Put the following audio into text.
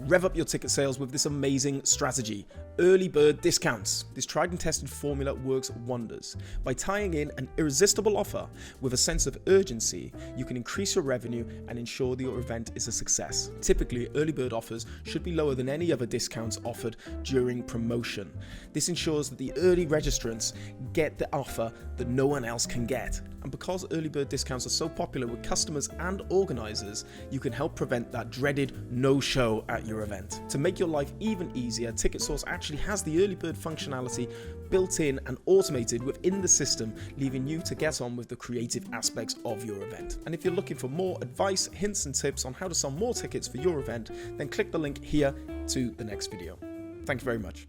Rev up your ticket sales with this amazing strategy, early bird discounts. This tried and tested formula works wonders. By tying in an irresistible offer with a sense of urgency, you can increase your revenue and ensure that your event is a success. Typically, early bird offers should be lower than any other discounts offered during promotion. This ensures that the early registrants get the offer that no one else can get. And because early bird discounts are so popular with customers and organizers, you can help prevent that dreaded no-show at your event. To make your life even easier, TicketSource actually has the early bird functionality built in and automated within the system, leaving you to get on with the creative aspects of your event. And if you're looking for more advice, hints and tips on how to sell more tickets for your event, then click the link here to the next video. Thank you very much.